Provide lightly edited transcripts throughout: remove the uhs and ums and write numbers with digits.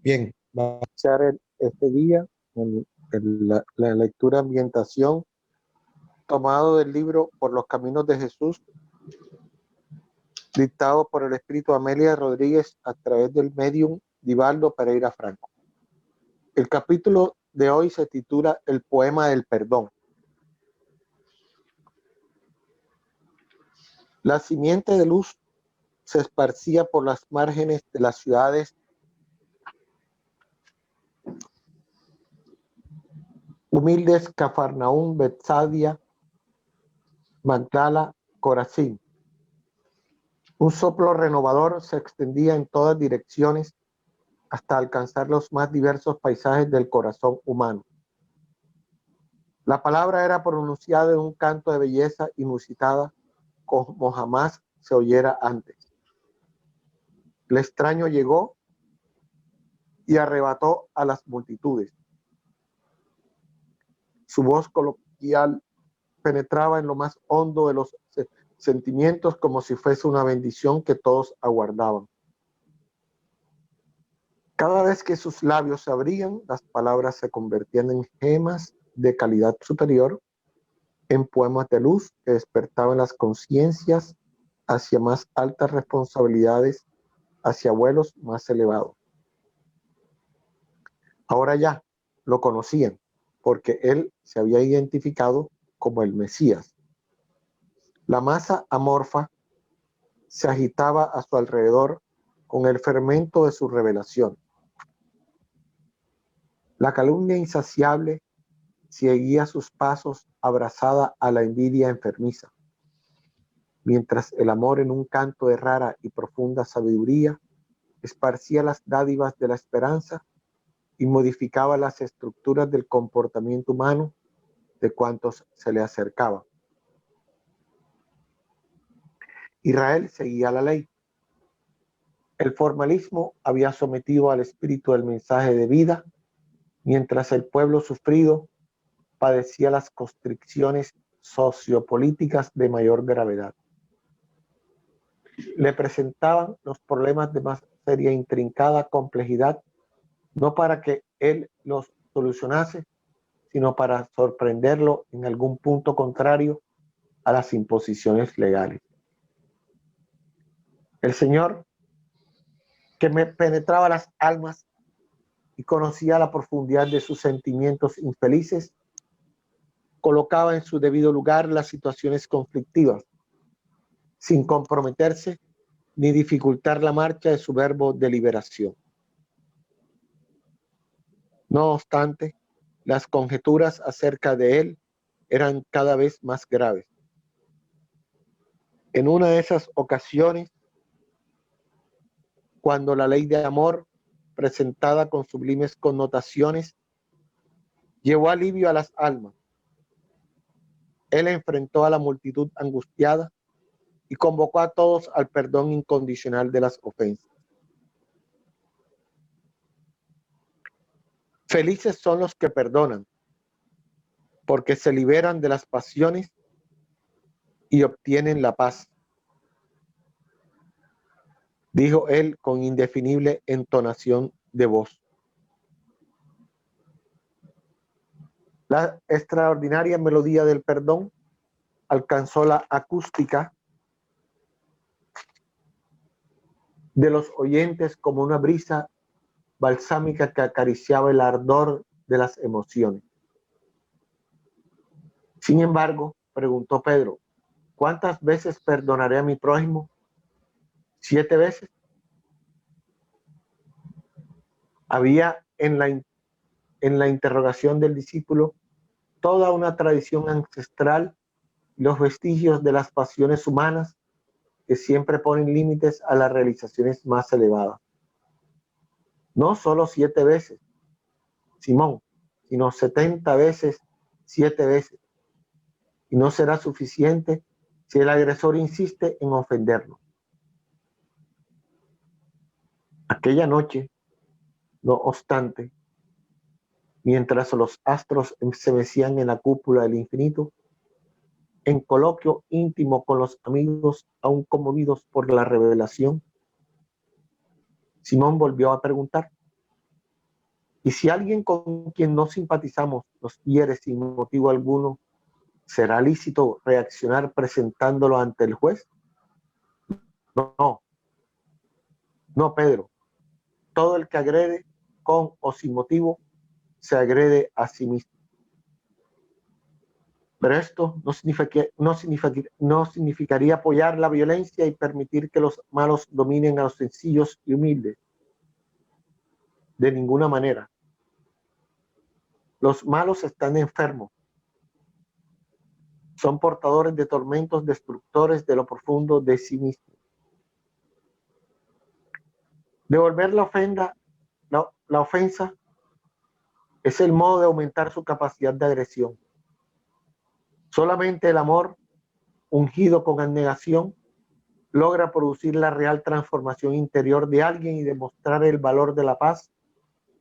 Bien, vamos a iniciar este día en la lectura ambientación tomado del libro Por los Caminos de Jesús, dictado por el Espíritu Amelia Rodríguez a través del medium Divaldo Pereira Franco. El capítulo de hoy se titula El poema del perdón. La simiente de luz se esparcía por las márgenes de las ciudades humildes: Cafarnaúm, Betsaida, Magdala, Corazín. Un soplo renovador se extendía en todas direcciones hasta alcanzar los más diversos paisajes del corazón humano. La palabra era pronunciada en un canto de belleza inusitada como jamás se oyera antes. El extraño llegó y arrebató a las multitudes. Su voz coloquial penetraba en lo más hondo de los sentimientos como si fuese una bendición que todos aguardaban. Cada vez que sus labios se abrían, las palabras se convertían en gemas de calidad superior, en poemas de luz que despertaban las conciencias hacia más altas responsabilidades, hacia vuelos más elevados. Ahora ya lo conocían, porque él se había identificado como el Mesías. La masa amorfa se agitaba a su alrededor con el fermento de su revelación. La calumnia insaciable seguía sus pasos abrazada a la envidia enfermiza, mientras el amor en un canto de rara y profunda sabiduría esparcía las dádivas de la esperanza y modificaba las estructuras del comportamiento humano de cuantos se le acercaban. Israel seguía la ley. El formalismo había sometido al espíritu del mensaje de vida, mientras el pueblo sufrido padecía las constricciones sociopolíticas de mayor gravedad. Le presentaban los problemas de más seria e intrincada complejidad, no para que él los solucionase, sino para sorprenderlo en algún punto contrario a las imposiciones legales. El Señor, que me penetraba las almas y conocía la profundidad de sus sentimientos infelices, colocaba en su debido lugar las situaciones conflictivas, sin comprometerse ni dificultar la marcha de su verbo de liberación. No obstante, las conjeturas acerca de él eran cada vez más graves. En una de esas ocasiones, cuando la ley de amor, presentada con sublimes connotaciones, llevó alivio a las almas, él enfrentó a la multitud angustiada y convocó a todos al perdón incondicional de las ofensas. Felices son los que perdonan, porque se liberan de las pasiones y obtienen la paz, dijo él con indefinible entonación de voz. La extraordinaria melodía del perdón alcanzó la acústica de los oyentes como una brisa balsámica que acariciaba el ardor de las emociones. Sin embargo, preguntó Pedro, ¿cuántas veces perdonaré a mi prójimo? ¿7 veces? Había en la interrogación del discípulo toda una tradición ancestral, los vestigios de las pasiones humanas que siempre ponen límites a las realizaciones más elevadas. No solo 7 veces, Simón, sino 70 veces, 7 veces. Y no será suficiente si el agresor insiste en ofenderlo. Aquella noche, no obstante, mientras los astros se mecían en la cúpula del infinito, en coloquio íntimo con los amigos aún conmovidos por la revelación, Simón volvió a preguntar, Y si alguien con quien no simpatizamos nos hiere sin motivo alguno, ¿será lícito reaccionar presentándolo ante el juez? No, no, Pedro. Todo el que agrede con o sin motivo se agrede a sí mismo. Pero esto no significaría apoyar la violencia y permitir que los malos dominen a los sencillos y humildes. De ninguna manera. Los malos están enfermos. Son portadores de tormentos destructores de lo profundo de sí mismos. Devolver la ofensa es el modo de aumentar su capacidad de agresión. Solamente el amor, ungido con abnegación, logra producir la real transformación interior de alguien y demostrar el valor de la paz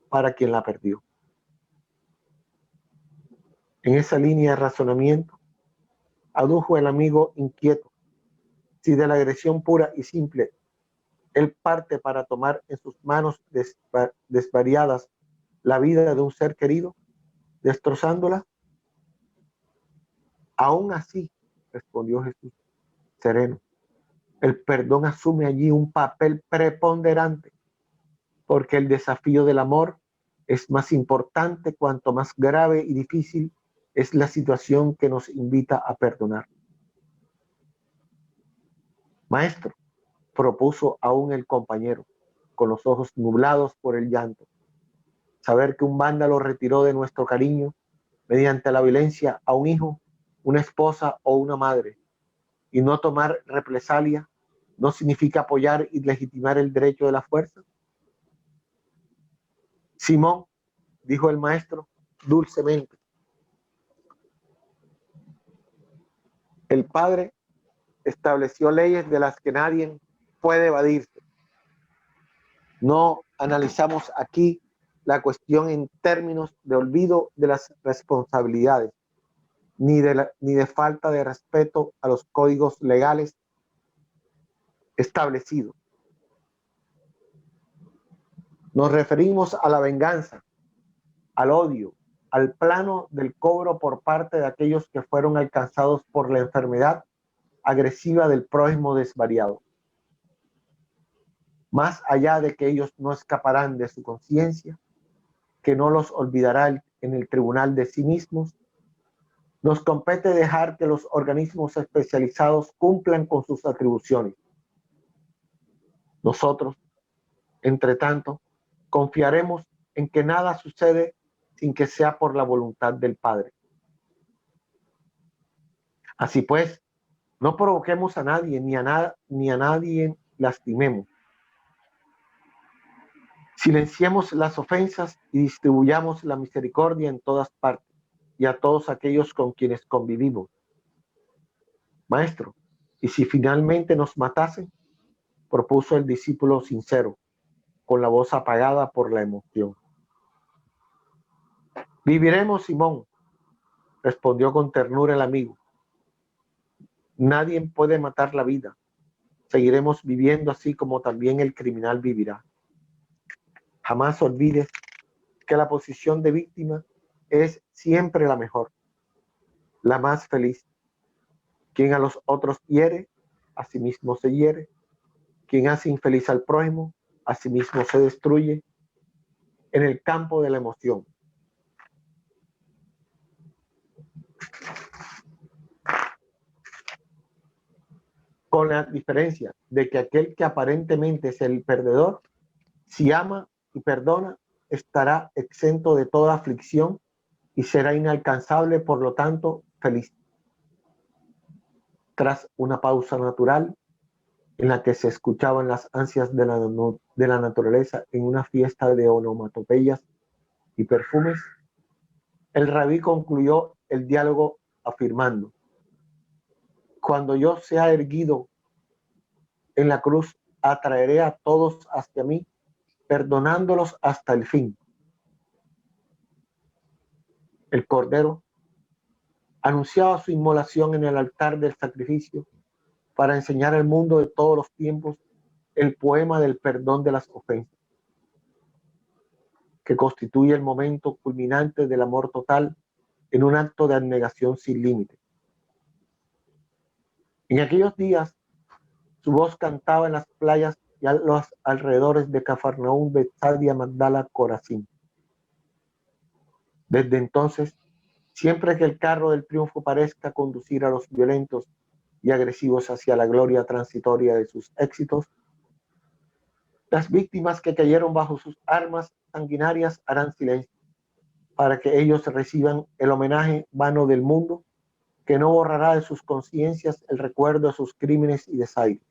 para quien la perdió. En esa línea de razonamiento, adujo el amigo inquieto, si de la agresión pura y simple él parte para tomar en sus manos desvariadas la vida de un ser querido, destrozándola. Aún así, respondió Jesús, sereno, el perdón asume allí un papel preponderante, porque el desafío del amor es más importante cuanto más grave y difícil es la situación que nos invita a perdonar. Maestro, propuso aún el compañero, con los ojos nublados por el llanto, saber que un vándalo retiró de nuestro cariño mediante la violencia a un hijo, una esposa o una madre, y no tomar represalia no significa apoyar y legitimar el derecho de la fuerza. Simón, dijo el maestro dulcemente, el Padre estableció leyes de las que nadie puede evadirse. No analizamos aquí la cuestión en términos de olvido de las responsabilidades, ni de falta de respeto a los códigos legales establecidos. Nos referimos a la venganza, al odio, al plano del cobro por parte de aquellos que fueron alcanzados por la enfermedad agresiva del prójimo desvariado. Más allá de que ellos no escaparán de su conciencia, que no los olvidará en el tribunal de sí mismos, nos compete dejar que los organismos especializados cumplan con sus atribuciones. Nosotros, entre tanto, confiaremos en que nada sucede sin que sea por la voluntad del Padre. Así pues, no provoquemos a nadie ni a nadie lastimemos. Silenciemos las ofensas y distribuyamos la misericordia en todas partes y a todos aquellos con quienes convivimos. Maestro, ¿y si finalmente nos matasen? Propuso el discípulo sincero, con la voz apagada por la emoción. Viviremos, Simón, respondió con ternura el amigo. Nadie puede matar la vida. Seguiremos viviendo así como también el criminal vivirá. Jamás olvides que la posición de víctima es siempre la mejor, la más feliz. Quien a los otros hiere, a sí mismo se hiere. Quien hace infeliz al prójimo, a sí mismo se destruye en el campo de la emoción. Con la diferencia de que aquel que aparentemente es el perdedor, si ama y perdona, estará exento de toda aflicción y será inalcanzable, por lo tanto, feliz. Tras una pausa natural, en la que se escuchaban las ansias de la naturaleza en una fiesta de onomatopeyas y perfumes, el rabí concluyó el diálogo afirmando: cuando yo sea erguido en la cruz, atraeré a todos hacia mí, perdonándolos hasta el fin. El Cordero anunciaba su inmolación en el altar del sacrificio para enseñar al mundo de todos los tiempos el poema del perdón de las ofensas. que constituye el momento culminante del amor total en un acto de abnegación sin límite. En aquellos días, su voz cantaba en las playas y a los alrededores de Cafarnaúm, Betsaida, Magdala, Corazín. Desde entonces, siempre que el carro del triunfo parezca conducir a los violentos y agresivos hacia la gloria transitoria de sus éxitos, las víctimas que cayeron bajo sus armas sanguinarias harán silencio para que ellos reciban el homenaje vano del mundo que no borrará de sus conciencias el recuerdo de sus crímenes y desaires.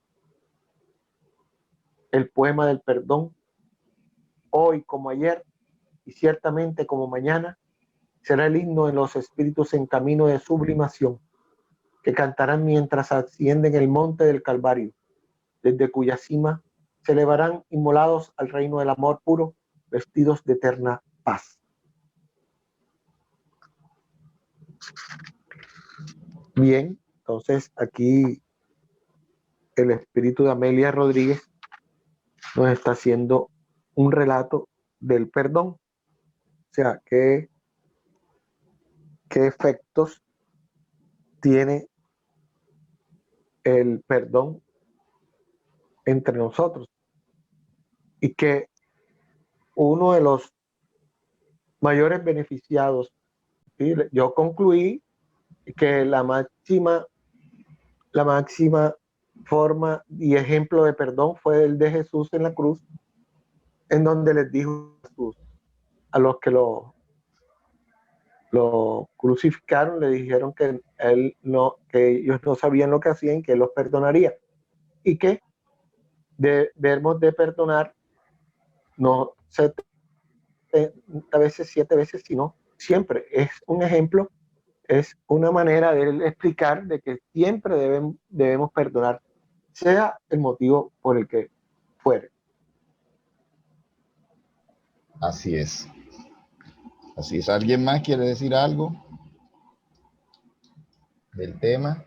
El poema del perdón, hoy como ayer y ciertamente como mañana, será el himno de los espíritus en camino de sublimación, que cantarán mientras ascienden el monte del Calvario, desde cuya cima se elevarán inmolados al reino del amor puro, vestidos de eterna paz. Bien, entonces aquí el espíritu de Amelia Rodríguez nos está haciendo un relato del perdón. O sea, qué efectos tiene el perdón entre nosotros. Y que uno de los mayores beneficiados, ¿sí? Yo concluí que la máxima forma y ejemplo de perdón fue el de Jesús en la cruz, en donde les dijo Jesús a los que lo crucificaron, le dijeron que ellos no sabían lo que hacían, que él los perdonaría, y que debemos de perdonar no 70 veces, 7 veces, sino siempre. Es un ejemplo, es una manera de explicar de que siempre debemos perdonar, sea el motivo por el que fuere. Así es. Así es. ¿Alguien más quiere decir algo del tema?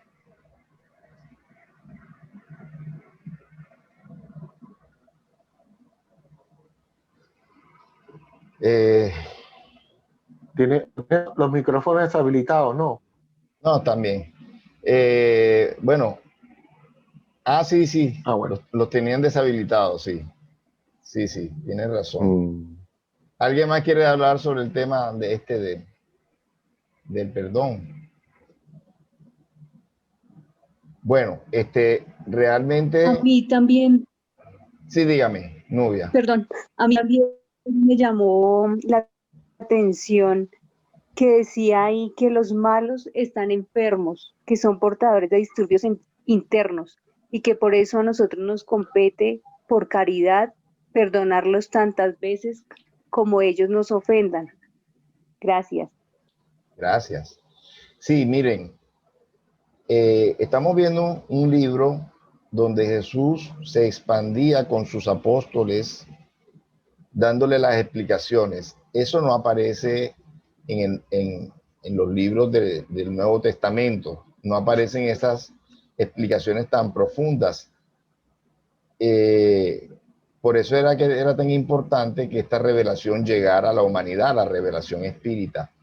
Tiene los micrófonos deshabilitados, ¿no? No, también. Bueno. Sí, sí. Bueno. Los tenían deshabilitados, sí. Sí, sí, tienes razón. ¿Alguien más quiere hablar sobre el tema del perdón? Bueno, realmente... A mí también... Sí, dígame, Nubia. Perdón, a mí también me llamó la atención que decía ahí que los malos están enfermos, que son portadores de disturbios internos y que por eso a nosotros nos compete, por caridad, perdonarlos tantas veces como ellos nos ofendan. Gracias. Gracias. Sí, miren, estamos viendo un libro donde Jesús se expandía con sus apóstoles, dándole las explicaciones. Eso no aparece en los libros del Nuevo Testamento, no aparecen esas explicaciones tan profundas. Por eso era que era tan importante que esta revelación llegara a la humanidad, la revelación espírita.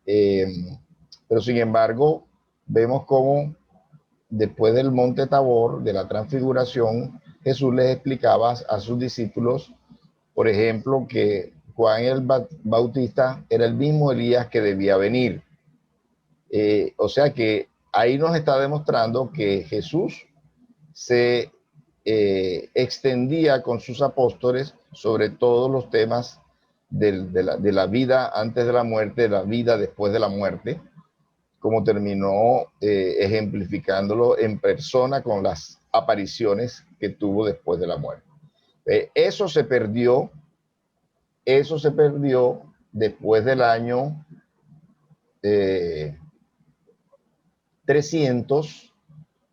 Pero sin embargo, vemos cómo después del monte Tabor, de la transfiguración, Jesús les explicaba a sus discípulos, por ejemplo, que Juan el Bautista era el mismo Elías que debía venir. O sea que ahí nos está demostrando que Jesús se extendía con sus apóstoles sobre todos los temas de la vida antes de la muerte, de la vida después de la muerte, como terminó ejemplificándolo en persona con las apariciones que tuvo después de la muerte. Eso se perdió después del año 300,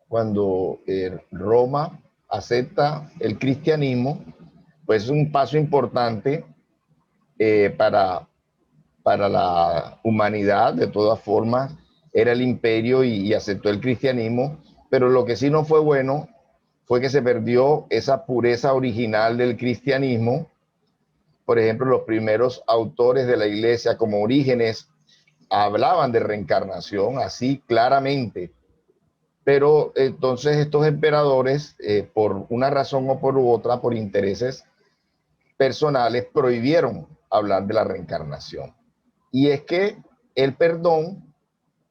cuando Roma acepta el cristianismo. Pues es un paso importante para la humanidad. De todas formas, era el imperio y aceptó el cristianismo, pero lo que sí no fue bueno fue que se perdió esa pureza original del cristianismo Por ejemplo, los primeros autores de la iglesia, como Orígenes, hablaban de reencarnación así claramente. Pero entonces estos emperadores, por una razón o por otra, por intereses personales, prohibieron hablar de la reencarnación. Y es que el perdón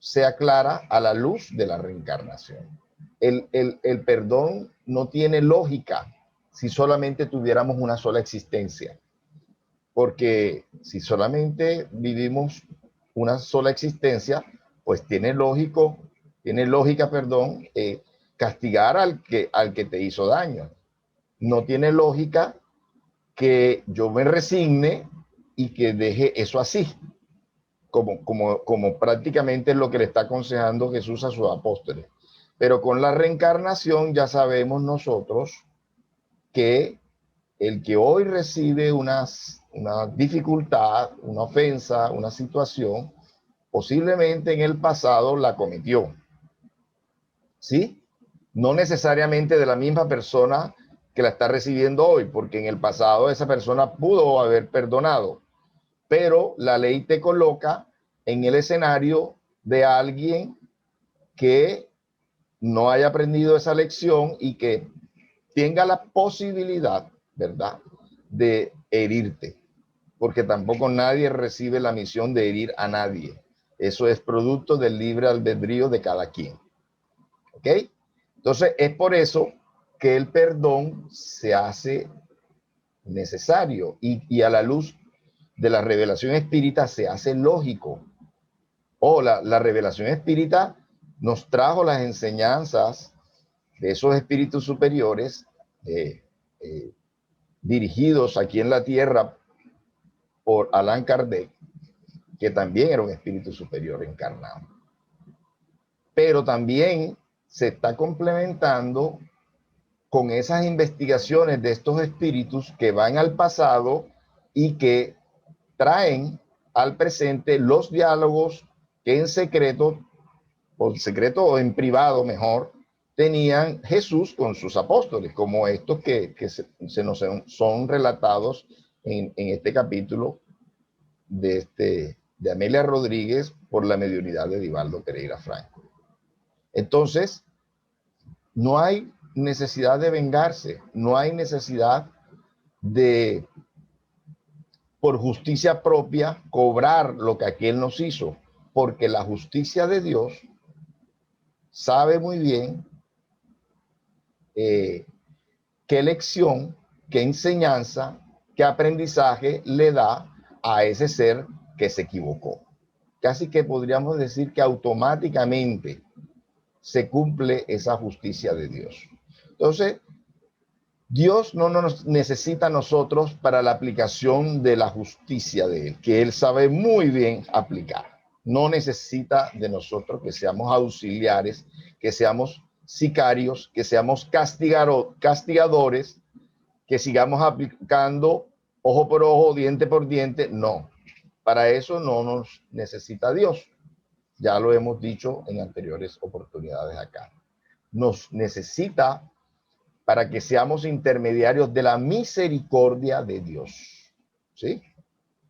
se aclara a la luz de la reencarnación. El perdón no tiene lógica si solamente tuviéramos una sola existencia. Porque si solamente vivimos una sola existencia, pues tiene lógica, castigar al que te hizo daño. No tiene lógica que yo me resigne y que deje eso así, como prácticamente es lo que le está aconsejando Jesús a sus apóstoles. Pero con la reencarnación ya sabemos nosotros que el que hoy recibe una dificultad, una ofensa, una situación, posiblemente en el pasado la cometió. ¿Sí? No necesariamente de la misma persona que la está recibiendo hoy, porque en el pasado esa persona pudo haber perdonado, pero la ley te coloca en el escenario de alguien que no haya aprendido esa lección y que tenga la posibilidad, ¿verdad?, de herirte, porque tampoco nadie recibe la misión de herir a nadie. Eso es producto del libre albedrío de cada quien. ¿Ok? Entonces, es por eso que el perdón se hace necesario y a la luz de la revelación espírita se hace lógico. La revelación espírita nos trajo las enseñanzas de esos espíritus superiores dirigidos aquí en la tierra por Allan Kardec, que también era un espíritu superior encarnado. Pero también se está complementando con esas investigaciones de estos espíritus que van al pasado y que traen al presente los diálogos que en secreto o en privado mejor, tenían Jesús con sus apóstoles, como estos que se nos son relatados en este capítulo de Amelia Rodríguez por la mediunidad de Divaldo Pereira Franco. Entonces, no hay necesidad de vengarse, no hay necesidad de, por justicia propia, cobrar lo que aquel nos hizo, porque la justicia de Dios sabe muy bien qué lección, qué enseñanza, qué aprendizaje le da a ese ser que se equivocó. Casi que podríamos decir que automáticamente se cumple esa justicia de Dios. Entonces, Dios no nos necesita a nosotros para la aplicación de la justicia de Él, que Él sabe muy bien aplicar. No necesita de nosotros que seamos auxiliares, que seamos sicarios, que seamos castigadores, que sigamos aplicando ojo por ojo, diente por diente. No, para eso no nos necesita Dios. Ya lo hemos dicho en anteriores oportunidades acá. Nos necesita para que seamos intermediarios de la misericordia de Dios. ¿Sí?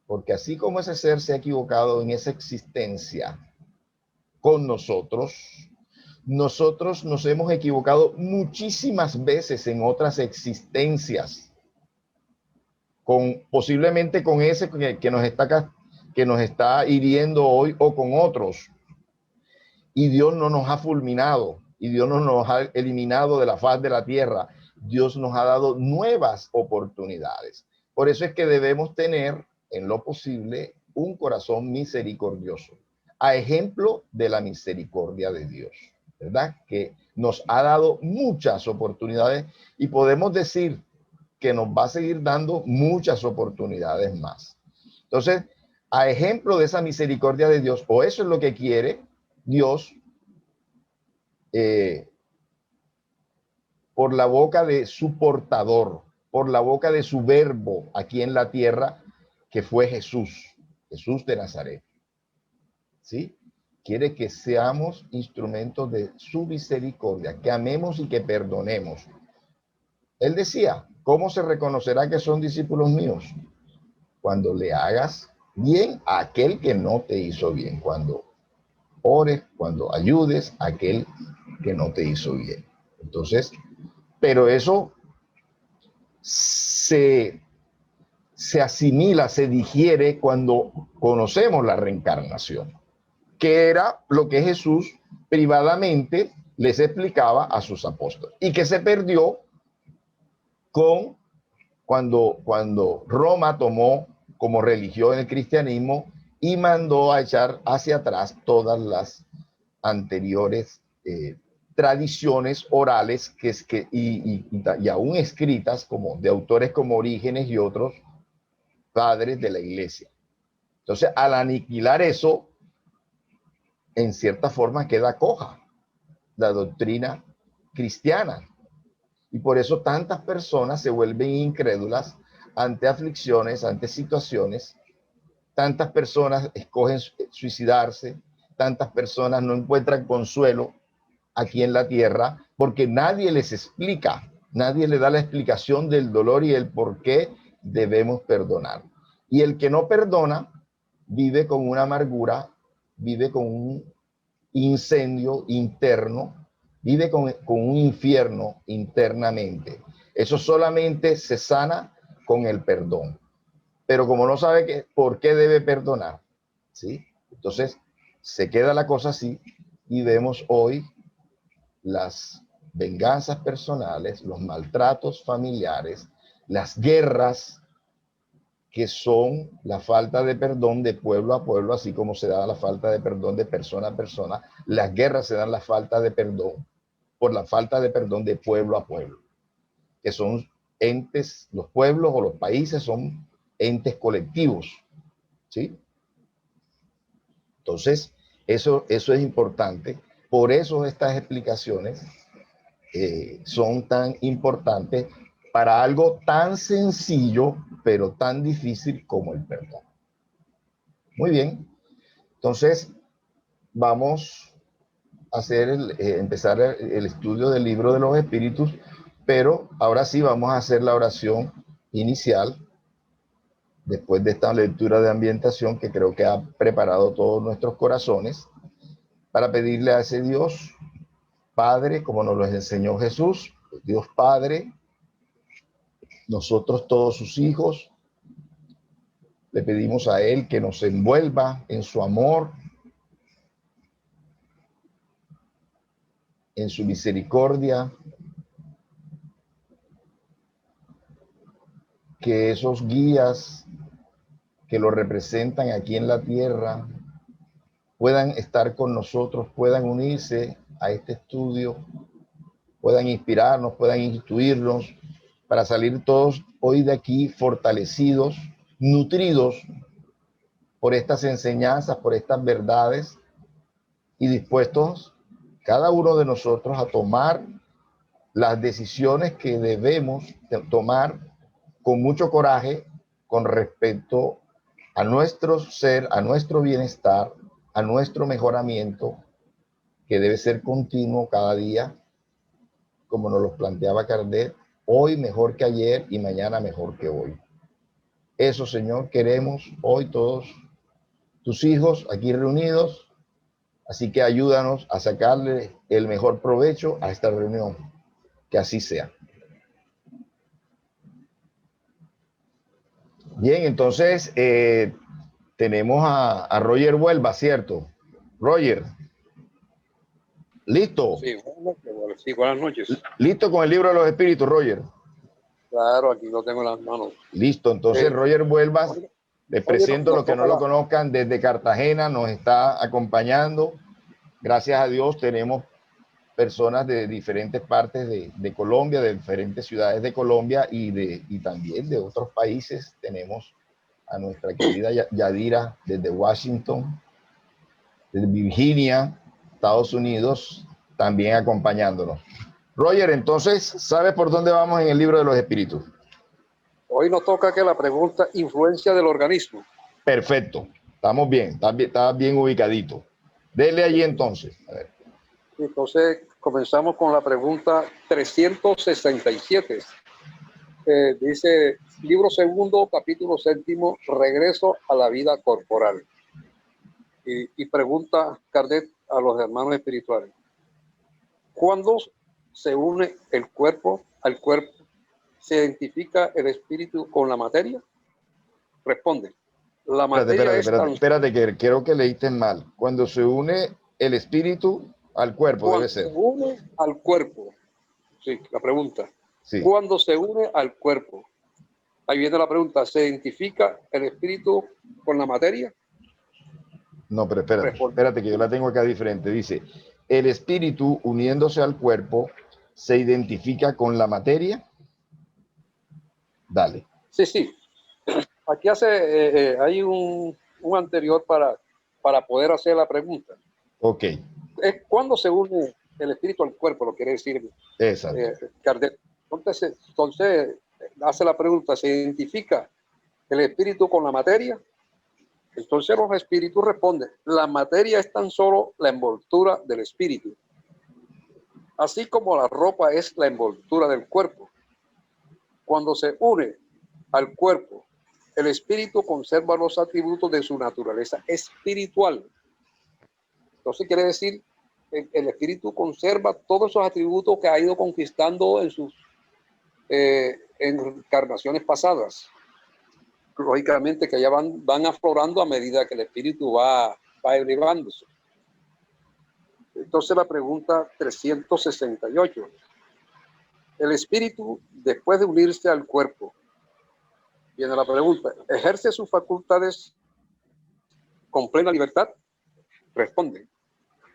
Porque así como ese ser se ha equivocado en esa existencia con nosotros, nosotros nos hemos equivocado muchísimas veces en otras existencias, posiblemente con ese que nos está hiriendo hoy o con otros. Y Dios no nos ha fulminado, y Dios no nos ha eliminado de la faz de la tierra. Dios nos ha dado nuevas oportunidades. Por eso es que debemos tener, en lo posible, un corazón misericordioso, a ejemplo de la misericordia de Dios, ¿verdad? Que nos ha dado muchas oportunidades y podemos decir que nos va a seguir dando muchas oportunidades más. Entonces, a ejemplo de esa misericordia de Dios, o eso es lo que quiere Dios, por la boca de su portador, por la boca de su verbo aquí en la tierra, que fue Jesús de Nazaret. ¿Sí? Quiere que seamos instrumentos de su misericordia, que amemos y que perdonemos. Él decía, ¿cómo se reconocerá que son discípulos míos? cuando le hagas bien a aquel que no te hizo bien, cuando ores, cuando ayudes a aquel que no te hizo bien. Entonces, pero eso se asimila, se digiere cuando conocemos la reencarnación, que era lo que Jesús privadamente les explicaba a sus apóstoles y que se perdió cuando Roma tomó como religión el cristianismo y mandó a echar hacia atrás todas las anteriores tradiciones orales y aún escritas como de autores como Orígenes y otros padres de la iglesia. Entonces, al aniquilar eso, en cierta forma queda coja la doctrina cristiana. Y por eso tantas personas se vuelven incrédulas ante aflicciones, ante situaciones. Tantas personas escogen suicidarse, tantas personas no encuentran consuelo aquí en la tierra porque nadie les explica, nadie le da la explicación del dolor y el por qué debemos perdonar. Y el que no perdona vive con una amargura, vive con un incendio interno, vive con un infierno internamente. Eso solamente se sana con el perdón. Pero como no sabe por qué debe perdonar, ¿sí? Entonces se queda la cosa así y vemos hoy las venganzas personales, los maltratos familiares, las guerras que son la falta de perdón de pueblo a pueblo, así como se da la falta de perdón de persona a persona. Las guerras se dan la falta de perdón por la falta de perdón de pueblo a pueblo, que son entes, los pueblos o los países son entes colectivos, ¿sí? Entonces, eso es importante. Por eso estas explicaciones son tan importantes para algo tan sencillo, pero tan difícil como el perdón. Muy bien. Entonces, vamos a empezar el estudio del libro de los espíritus, pero ahora sí vamos a hacer la oración inicial después de esta lectura de ambientación que creo que ha preparado todos nuestros corazones para pedirle a ese Dios Padre, como nos lo enseñó Jesús, Dios Padre, nosotros todos sus hijos, le pedimos a Él que nos envuelva en su amor, en su misericordia, que esos guías que lo representan aquí en la tierra puedan estar con nosotros, puedan unirse a este estudio, puedan inspirarnos, puedan instruirnos para salir todos hoy de aquí fortalecidos, nutridos por estas enseñanzas, por estas verdades y dispuestos cada uno de nosotros a tomar las decisiones que debemos tomar con mucho coraje con respecto a nuestro ser, a nuestro bienestar, a nuestro mejoramiento, que debe ser continuo cada día, como nos lo planteaba Kardec, hoy mejor que ayer y mañana mejor que hoy. Eso, Señor, queremos hoy todos tus hijos aquí reunidos, así que ayúdanos a sacarle el mejor provecho a esta reunión, que así sea. Bien, entonces tenemos a Roger Huelva, ¿cierto? Roger, ¿listo? Sí, buenas noches. ¿Listo con el libro de los espíritus, Roger? Claro, aquí lo tengo en las manos. Listo, entonces Roger Huelva, les presento los que no lo conozcan, desde Cartagena nos está acompañando. Gracias a Dios tenemos personas de diferentes partes de Colombia, de diferentes ciudades de Colombia y también de otros países. Tenemos a nuestra querida Yadira desde Washington, desde Virginia, Estados Unidos, también acompañándonos. Roger, entonces, ¿sabes por dónde vamos en el libro de los espíritus? Hoy nos toca que la pregunta influencia del organismo. Perfecto, estamos bien, está bien ubicadito. Dele allí entonces. A ver. Entonces, comenzamos con la pregunta 367. Dice, libro segundo, capítulo séptimo, regreso a la vida corporal. Y pregunta Kardec a los hermanos espirituales, ¿cuándo se une el cuerpo al cuerpo? ¿Se identifica el espíritu con la materia? Responde, la materia Espérate, que creo que leíste mal. Cuando se une el espíritu al cuerpo, cuando debe ser. se une al cuerpo. Sí, la pregunta. Sí. Cuando se une al cuerpo. Ahí viene la pregunta, ¿se identifica el espíritu con la materia? No, pero espérate que yo la tengo acá diferente. Dice, el espíritu uniéndose al cuerpo se identifica con la materia. Dale. Sí. Aquí hay un anterior para poder hacer la pregunta. Ok. Es cuando se une el espíritu al cuerpo, lo quiere decir Kardec. Entonces hace la pregunta, ¿se identifica el espíritu con la materia? Entonces los espíritus responden, la materia es tan solo la envoltura del espíritu, así como la ropa es la envoltura del cuerpo. Cuando se une al cuerpo, el espíritu conserva los atributos de su naturaleza espiritual. Entonces quiere decir, el espíritu conserva todos esos atributos que ha ido conquistando en sus encarnaciones pasadas. Lógicamente que ya van aflorando a medida que el espíritu va elevándose. Entonces la pregunta 368. El espíritu, después de unirse al cuerpo, viene la pregunta, ¿ejerce sus facultades con plena libertad? Responde,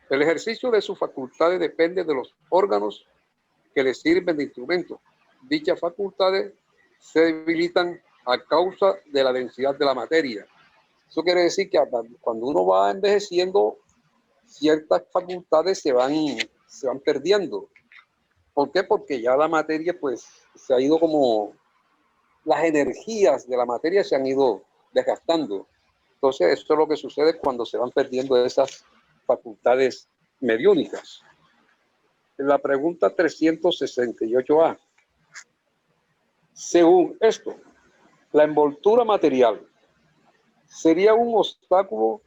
el ejercicio de sus facultades depende de los órganos que le sirven de instrumento. Dichas facultades se debilitan a causa de la densidad de la materia. Eso quiere decir que cuando uno va envejeciendo, ciertas facultades se van perdiendo. ¿Por qué? Porque ya la materia pues se ha ido como, las energías de la materia se han ido desgastando. Entonces eso es lo que sucede cuando se van perdiendo esas facultades mediúnicas. La pregunta 368A. Según esto, la envoltura material sería un obstáculo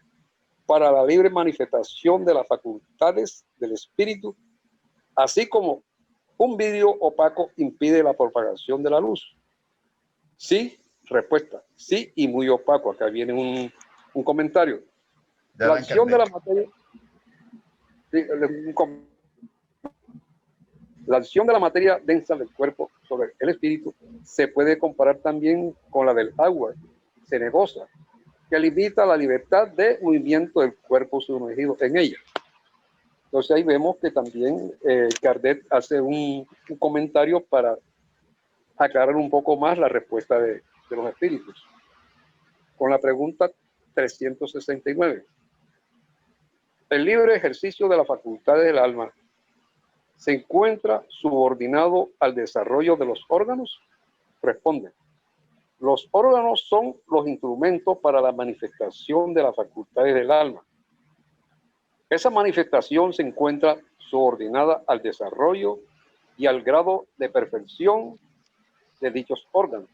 para la libre manifestación de las facultades del espíritu, así como un vidrio opaco impide la propagación de la luz. Sí, respuesta, sí y muy opaco. Acá viene un comentario. La acción de la materia, la acción de la materia densa del cuerpo sobre el espíritu se puede comparar también con la del agua cenegosa, que limita la libertad de movimiento del cuerpo sumergido en ella. Entonces ahí vemos que también Kardec hace un comentario para aclarar un poco más la respuesta de los espíritus. Con la pregunta 369. El libre ejercicio de las facultades del alma se encuentra subordinado al desarrollo de los órganos. Responde. Los órganos son los instrumentos para la manifestación de las facultades del alma. Esa manifestación se encuentra subordinada al desarrollo y al grado de perfección de dichos órganos,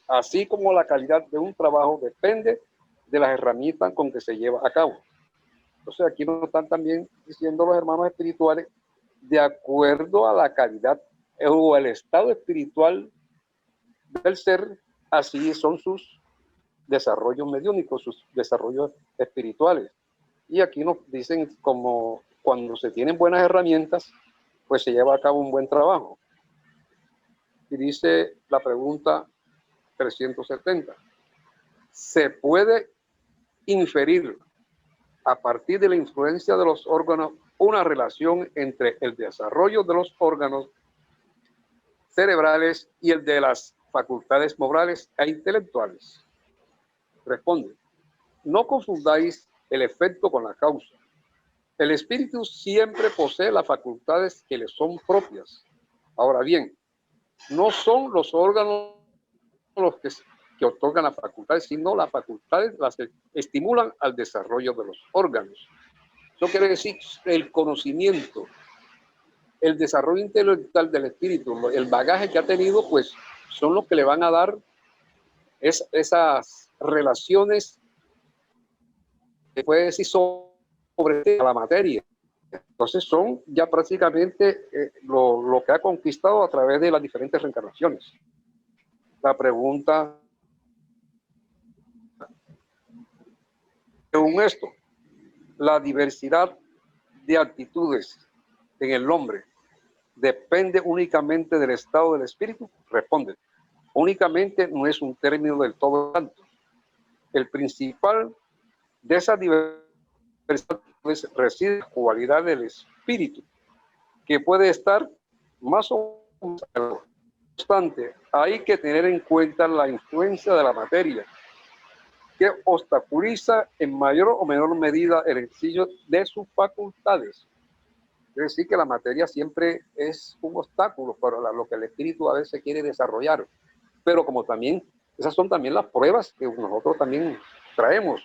así como la calidad de un trabajo depende de las herramientas con que se lleva a cabo. Entonces aquí nos están también diciendo los hermanos espirituales, de acuerdo a la calidad o el estado espiritual del ser, así son sus desarrollos mediúnicos, sus desarrollos espirituales. Y aquí nos dicen como cuando se tienen buenas herramientas, pues se lleva a cabo un buen trabajo. Y dice la pregunta 370. ¿Se puede inferir a partir de la influencia de los órganos una relación entre el desarrollo de los órganos cerebrales y el de las facultades morales e intelectuales? Responde, no confundáis el efecto con la causa. El espíritu siempre posee las facultades que le son propias. Ahora bien, no son los órganos los que otorgan las facultades, sino las facultades las que estimulan al desarrollo de los órganos. Eso quiere decir el conocimiento, el desarrollo intelectual del espíritu, el bagaje que ha tenido, pues son los que le van a dar esas relaciones, se puede decir, sobre la materia. Entonces son ya prácticamente lo que ha conquistado a través de las diferentes reencarnaciones. La pregunta, según esto, la diversidad de actitudes en el hombre depende únicamente del estado del espíritu. Responde, únicamente no es un término del todo tanto. El principal de esa diversidad reside en la cualidad del espíritu, que puede estar más o menos constante. Hay que tener en cuenta la influencia de la materia, que obstaculiza en mayor o menor medida el ejercicio de sus facultades. Es decir, que la materia siempre es un obstáculo para lo que el espíritu a veces quiere desarrollar. Pero como también, esas son también las pruebas que nosotros también traemos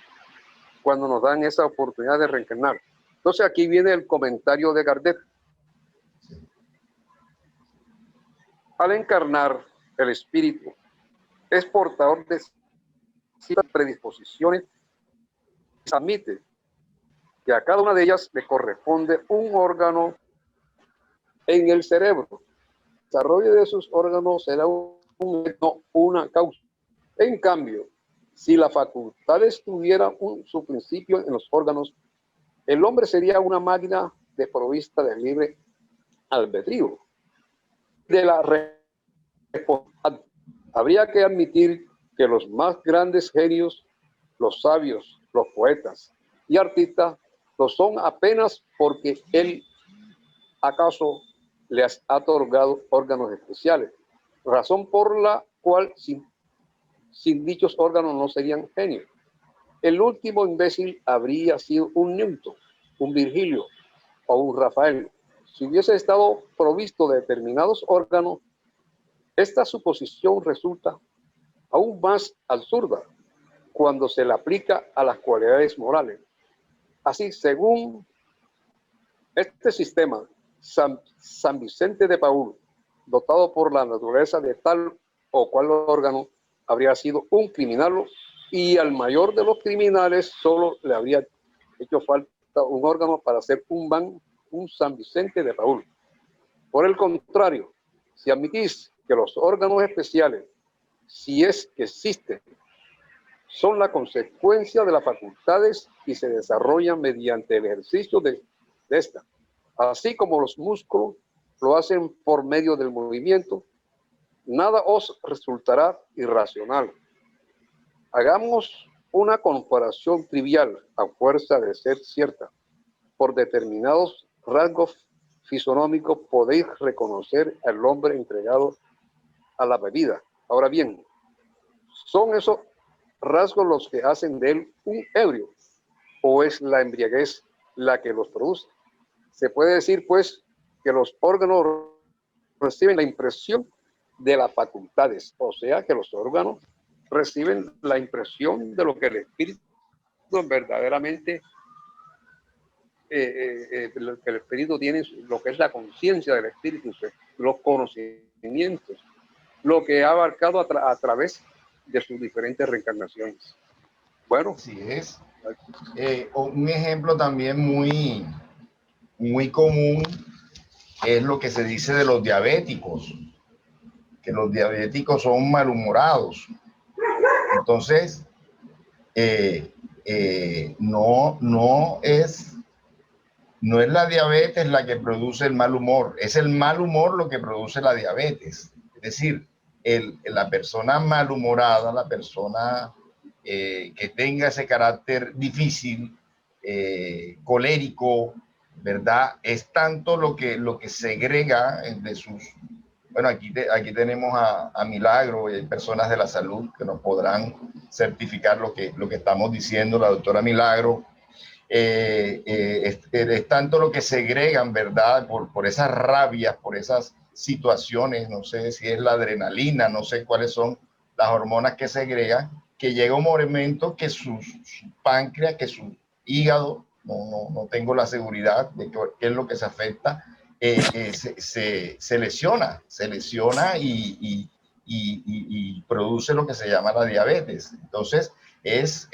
cuando nos dan esa oportunidad de reencarnar. Entonces aquí viene el comentario de Kardec. Al encarnar, el espíritu es portador de ciertas predisposiciones. Se admite que a cada una de ellas le corresponde un órgano en el cerebro. El desarrollo de esos órganos será una causa. En cambio, si la facultad estuviera su principio en los órganos, el hombre sería una máquina desprovista de libre albedrío. De la responsabilidad, habría que admitir que los más grandes genios, los sabios, los poetas y artistas, lo son apenas porque él acaso les ha otorgado órganos especiales, razón por la cual sin dichos órganos no serían genios. El último imbécil habría sido un Newton, un Virgilio o un Rafael. Si hubiese estado provisto de determinados órganos, esta suposición resulta aún más absurda cuando se le aplica a las cualidades morales. Así, según este sistema, San Vicente de Paúl, dotado por la naturaleza de tal o cual órgano, habría sido un criminal, y al mayor de los criminales solo le habría hecho falta un órgano para ser un San Vicente de Paúl. Por el contrario, si admitís que los órganos especiales, si es que existen, son la consecuencia de las facultades y se desarrollan mediante el ejercicio de esta, así como los músculos lo hacen por medio del movimiento, nada os resultará irracional. Hagamos una comparación trivial a fuerza de ser cierta. Por determinados rasgos fisonómicos podéis reconocer al hombre entregado a la bebida. Ahora bien, ¿son esos rasgos los que hacen de él un ebrio o es la embriaguez la que los produce? Se puede decir, pues, que los órganos reciben la impresión de las facultades, o sea, que los órganos reciben la impresión de lo que el espíritu verdaderamente, lo que el espíritu tiene, lo que es la conciencia del espíritu, los conocimientos, lo que ha abarcado a través de sus diferentes reencarnaciones. Bueno, así es. Un ejemplo también muy común es lo que se dice de los diabéticos, que los diabéticos son malhumorados. Entonces, no es la diabetes la que produce el mal humor, es el mal humor lo que produce la diabetes. Es decir, la persona malhumorada, la persona que tenga ese carácter difícil, colérico, ¿verdad? Es tanto lo que segrega de sus... Bueno, aquí tenemos a Milagro, y hay personas de la salud que nos podrán certificar lo que estamos diciendo, la doctora Milagro. Es tanto lo que segregan, ¿verdad? Por esas rabias, por esas situaciones, no sé si es la adrenalina, no sé cuáles son las hormonas que segregan, que llega un momento que su páncreas, que su hígado, no tengo la seguridad de qué es lo que se afecta, se lesiona y y produce lo que se llama la diabetes. Entonces, es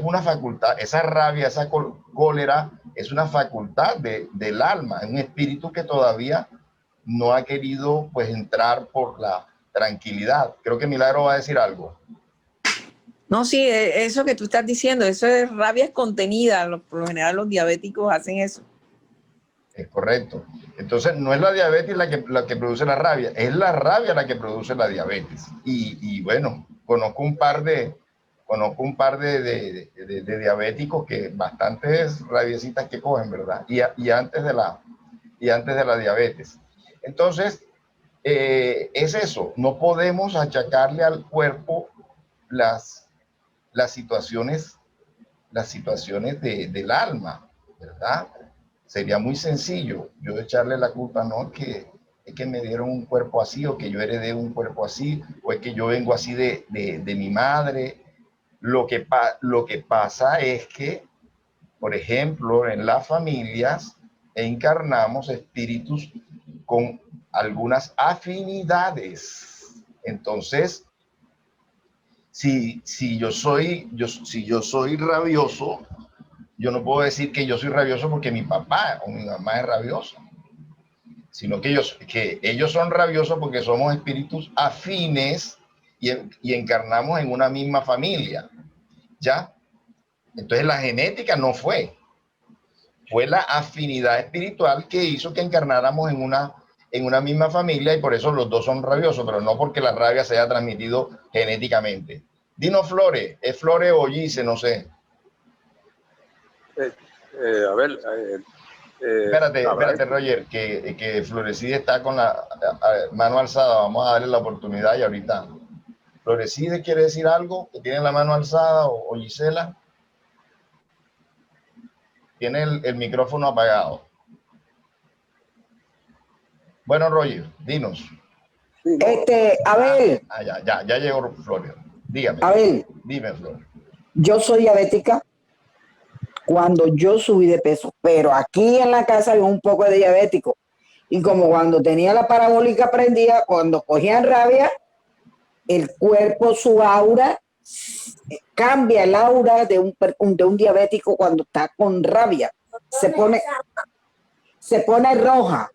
una facultad, esa rabia, esa cólera, es una facultad del alma, es un espíritu que todavía no ha querido pues entrar por la tranquilidad. Creo que Milagro va a decir algo. No, sí, eso que tú estás diciendo, eso es rabia contenida. Por lo general los diabéticos hacen eso. Es correcto. Entonces, no es la diabetes la que produce la rabia, es la rabia la que produce la diabetes. Y bueno, conozco un par de diabéticos que bastantes rabiecitas que cogen, ¿verdad? Y antes de la diabetes. Entonces, es eso, no podemos achacarle al cuerpo las situaciones del alma, ¿verdad? Sería muy sencillo yo echarle la culpa, no, que es que me dieron un cuerpo así, o que yo heredé un cuerpo así, o es que yo vengo así de mi madre. Lo que pasa es que, por ejemplo, en las familias encarnamos espíritus con algunas afinidades. Entonces, si yo soy rabioso, yo no puedo decir que yo soy rabioso porque mi papá o mi mamá es rabioso, sino que ellos son rabiosos porque somos espíritus afines y encarnamos en una misma familia, ¿ya? Entonces la genética no fue la afinidad espiritual que hizo que encarnáramos en una misma familia, y por eso los dos son rabiosos, pero no porque la rabia se haya transmitido genéticamente. Dinos, Flores, ¿es Flores o Gise? No sé. Espérate, Roger, que Florecide está con la mano alzada. Vamos a darle la oportunidad y ahorita. Florecide, ¿quiere decir algo? ¿Que tiene la mano alzada? O Gisela. Tiene el micrófono apagado. Bueno, Roger, dinos. Abel. Ya llegó Flores. Dígame. Abel. Dime, Flores. Yo soy diabética cuando yo subí de peso, pero aquí en la casa había un poco de diabético. Y como cuando tenía la parabólica prendida, cuando cogían rabia, el cuerpo, su aura, cambia el aura de un diabético cuando está con rabia. Se pone roja.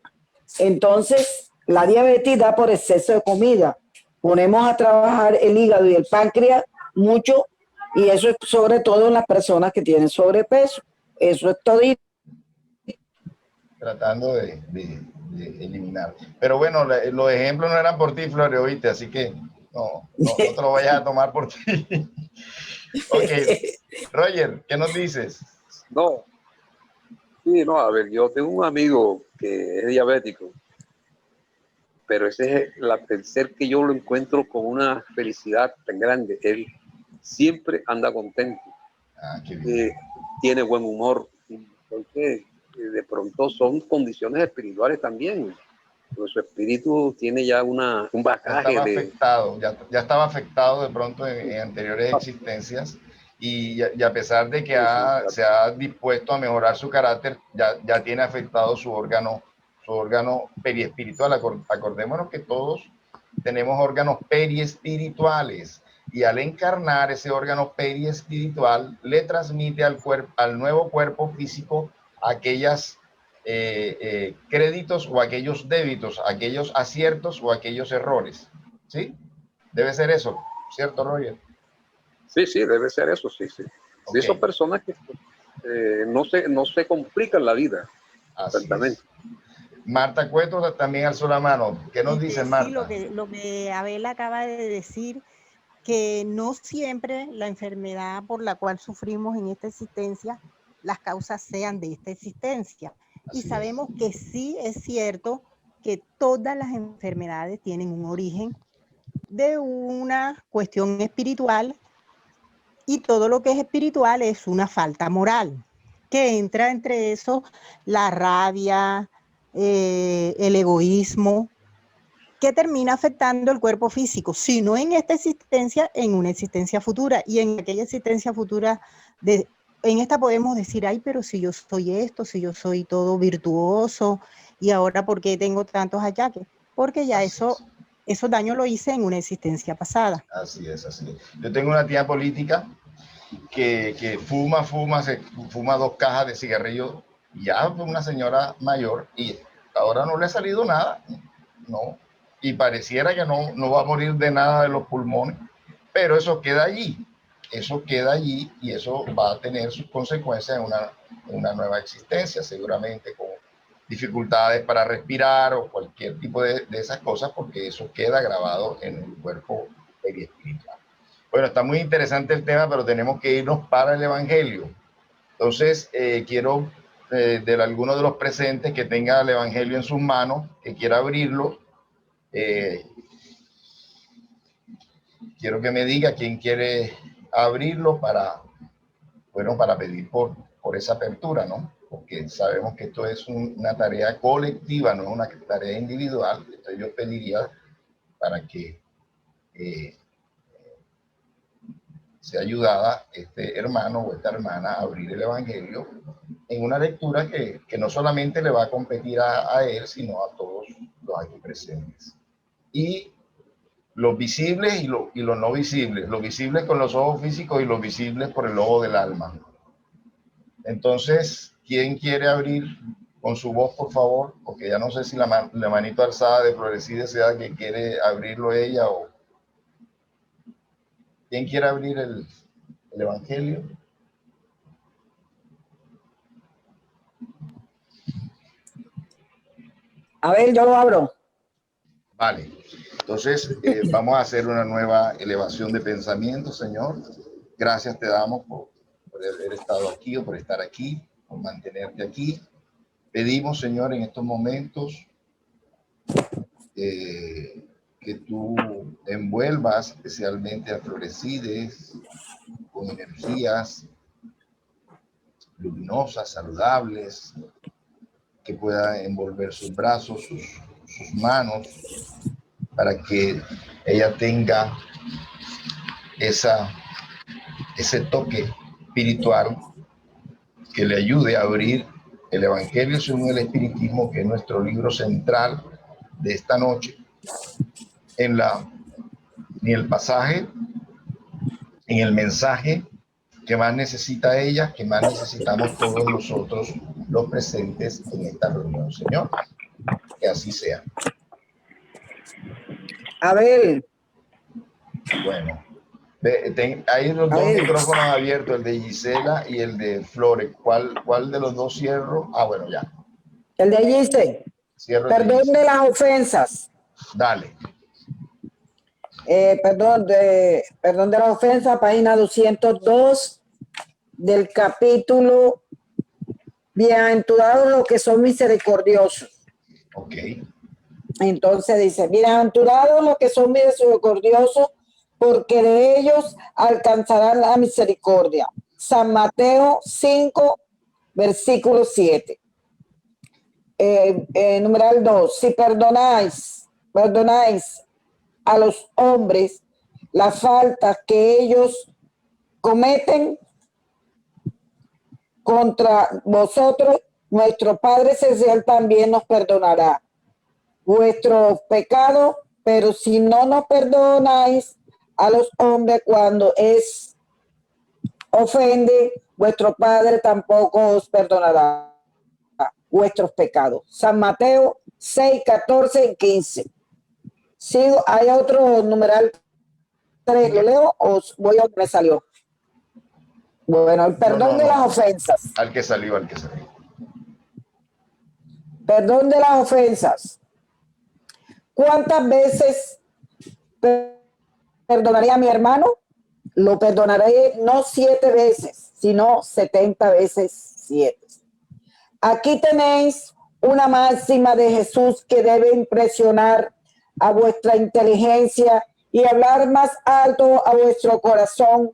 Entonces, la diabetes da por exceso de comida. Ponemos a trabajar el hígado y el páncreas mucho, y eso es sobre todo en las personas que tienen sobrepeso. Eso es todo. Tratando de eliminar. Pero bueno, los ejemplos no eran por ti, Flores, oíste, así que no te lo vayas a tomar por ti. Ok, Roger, ¿qué nos dices? A ver, yo tengo un amigo que es diabético, pero ese es el tercer que yo lo encuentro con una felicidad tan grande. Él siempre anda contento, qué bien. Tiene buen humor, porque de pronto son condiciones espirituales también. Pues su espíritu tiene ya un bagaje ya estaba afectado de pronto en anteriores existencias, y a pesar de que se ha dispuesto a mejorar su carácter, ya tiene afectado su órgano periespiritual. Acordémonos que todos tenemos órganos periespirituales, y al encarnar ese órgano periespiritual le transmite al nuevo cuerpo físico aquellas créditos o aquellos débitos, aquellos aciertos o aquellos errores. ¿Sí? Debe ser eso, ¿cierto, Roger? Sí, debe ser eso, sí. Okay. Son personas que no se complican la vida. Exactamente. Marta Cueto también alzó la mano. ¿Qué nos dice Marta? Sí, lo que Abel acaba de decir, que no siempre la enfermedad por la cual sufrimos en esta existencia, las causas sean de esta existencia. Y sabemos que sí es cierto que todas las enfermedades tienen un origen de una cuestión espiritual, y todo lo que es espiritual es una falta moral, que entra entre eso la rabia, el egoísmo, que termina afectando el cuerpo físico, si no en esta existencia, en una existencia futura, y en aquella existencia futura, en esta podemos decir, ay, pero si yo soy esto, si yo soy todo virtuoso, y ahora ¿por qué tengo tantos achaques? Porque ya eso esos daños lo hice en una existencia pasada. Así es, así es. Yo tengo una tía política que fuma 2 cajas de cigarrillo, ya una señora mayor, y ahora no le ha salido nada, no, y pareciera que no va a morir de nada de los pulmones, pero eso queda allí y eso va a tener sus consecuencias en una nueva existencia, seguramente con dificultades para respirar o cualquier tipo de esas cosas, porque eso queda grabado en el cuerpo espiritual. Bueno, está muy interesante el tema, pero tenemos que irnos para el Evangelio. Entonces, quiero de alguno de los presentes que tenga el Evangelio en sus manos, que quiera abrirlo, quiero que me diga quién quiere abrirlo para pedir por esa apertura, ¿no? Porque sabemos que esto es una tarea colectiva, no es una tarea individual. Entonces yo pediría para que sea ayudada este hermano o esta hermana a abrir el Evangelio en una lectura que no solamente le va a competir a él, sino a todos los aquí presentes. Y los visibles y los no visibles, los visibles con los ojos físicos y los visibles por el ojo del alma. Entonces, ¿quién quiere abrir con su voz, por favor? Porque ya no sé si la manito alzada de Florecida sea que quiere abrirlo ella o... ¿Quién quiere abrir el Evangelio? A ver, yo lo abro. Vale. Entonces, vamos a hacer una nueva elevación de pensamiento, Señor. Gracias te damos por haber estado aquí o por estar aquí, por mantenerte aquí. Pedimos, Señor, en estos momentos que tú envuelvas especialmente a Florecides con energías luminosas, saludables, que pueda envolver sus brazos, sus manos, para que ella tenga ese toque espiritual que le ayude a abrir el Evangelio según el Espiritismo, que es nuestro libro central de esta noche, en el pasaje, en el mensaje que más necesita ella, que más necesitamos todos nosotros los presentes en esta reunión, Señor. Que así sea. A ver. Bueno, hay los dos micrófonos abiertos, el de Gisela y el de Flores. ¿Cuál de los dos cierro? Ah, bueno, ya. El de Gisela. Perdón de las ofensas. Dale. Perdón de las ofensas, página 202 del capítulo Bienaventurados los que son misericordiosos. Ok. Entonces dice, bienaventurados los que son misericordiosos, porque de ellos alcanzarán la misericordia. San Mateo 5, versículo 7. Numeral 2. Si perdonáis a los hombres las faltas que ellos cometen contra vosotros, nuestro Padre Celestial también nos perdonará vuestros pecados, pero si no nos perdonáis a los hombres cuando ofende, vuestro Padre tampoco os perdonará vuestros pecados. San Mateo 6, 14 y 15. Sigo, hay otro numeral 3, ¿lo leo o voy a donde me salió? Bueno, el perdón de las ofensas. Al que salió. Perdón de las ofensas. ¿Cuántas veces perdonaré a mi hermano? Lo perdonaré no 7 veces, sino 70 veces 7. Aquí tenéis una máxima de Jesús que debe impresionar a vuestra inteligencia y hablar más alto a vuestro corazón.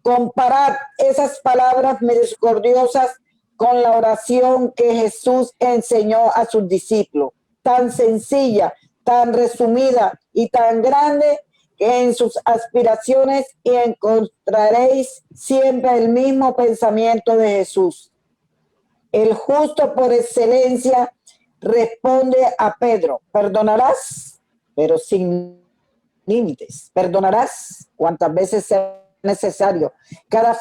Comparad esas palabras misericordiosas con la oración que Jesús enseñó a sus discípulos, tan sencilla, tan resumida y tan grande, que en sus aspiraciones encontraréis siempre el mismo pensamiento de Jesús. El justo por excelencia responde a Pedro, ¿perdonarás? pero sin límites. Perdonarás cuantas veces sea necesario cada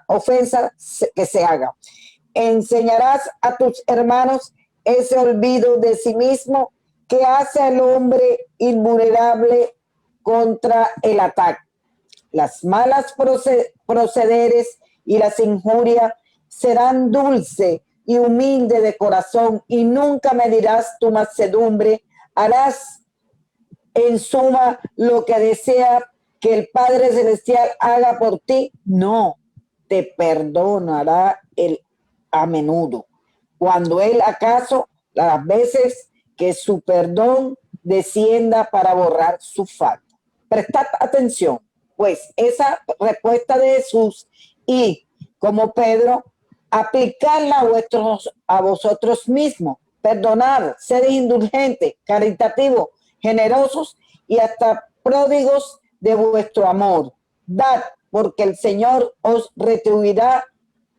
ofensa que se haga. Enseñarás a tus hermanos ese olvido de sí mismo que hace al hombre invulnerable contra el ataque. Las malas procederes y las injurias serán dulce y humilde de corazón, y nunca medirás tu mansedumbre. Harás en suma lo que desea que el Padre Celestial haga por ti. No, te perdonará a menudo, cuando Él acaso las veces que su perdón descienda para borrar su falta. Prestad atención, pues esa respuesta de Jesús, y como Pedro, aplicarla a vosotros mismos. Perdonad, sed indulgentes, caritativos, generosos y hasta pródigos de vuestro amor. Dad, porque el Señor os retribuirá,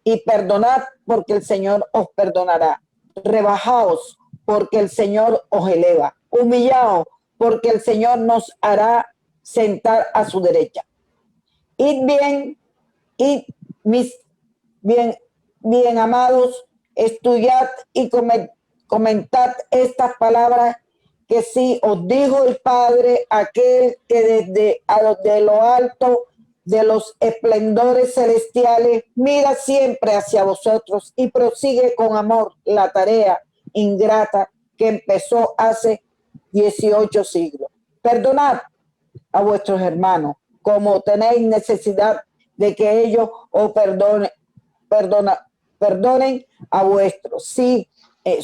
y perdonad, porque el Señor os perdonará. Rebajaos, porque el Señor os eleva. Humillaos, porque el Señor nos hará sentar a su derecha. Id mis bien amados, estudiad y comentad estas palabras que sí os dijo el Padre, aquel que desde lo alto de los esplendores celestiales mira siempre hacia vosotros y prosigue con amor la tarea ingrata que empezó hace 18 siglos. Perdonad a vuestros hermanos como tenéis necesidad de que ellos os perdonen a vuestros. Si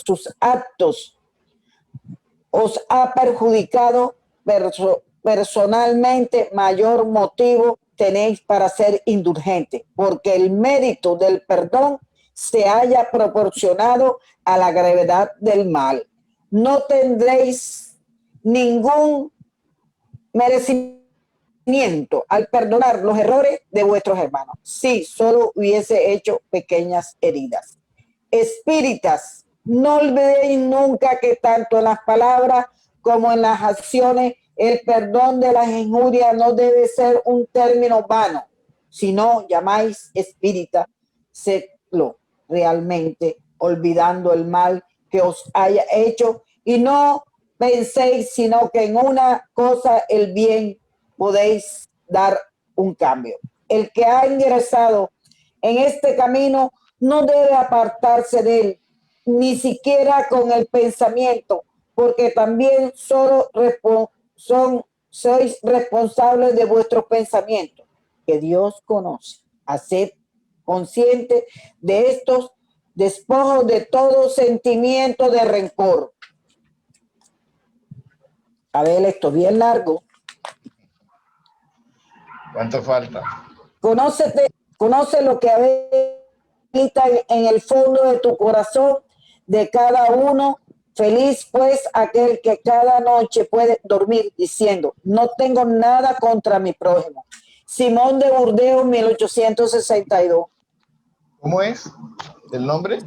sus actos os ha perjudicado personalmente, mayor motivo tenéis para ser indulgentes, porque el mérito del perdón se haya proporcionado a la gravedad del mal. No tendréis ningún merecimiento al perdonar los errores de vuestros hermanos, si solo hubiese hecho pequeñas heridas. Espíritas, no olvidéis nunca que tanto en las palabras como en las acciones, el perdón de las injurias no debe ser un término vano. Si no llamáis espírita, sedlo realmente, olvidando el mal que os haya hecho, y no penséis sino que en una cosa el bien podéis dar un cambio. El que ha ingresado en este camino no debe apartarse de él, ni siquiera con el pensamiento, porque también sois responsables de vuestros pensamientos, que Dios conoce. Haced consciente de estos despojos de todo sentimiento de rencor. A ver, esto es bien largo. ¿Cuánto falta? Conoce lo que habita en el fondo de tu corazón de cada uno. Feliz pues aquel que cada noche puede dormir diciendo: no tengo nada contra mi prójimo. Simón de Burdeos, 1862. ¿Cómo es el nombre?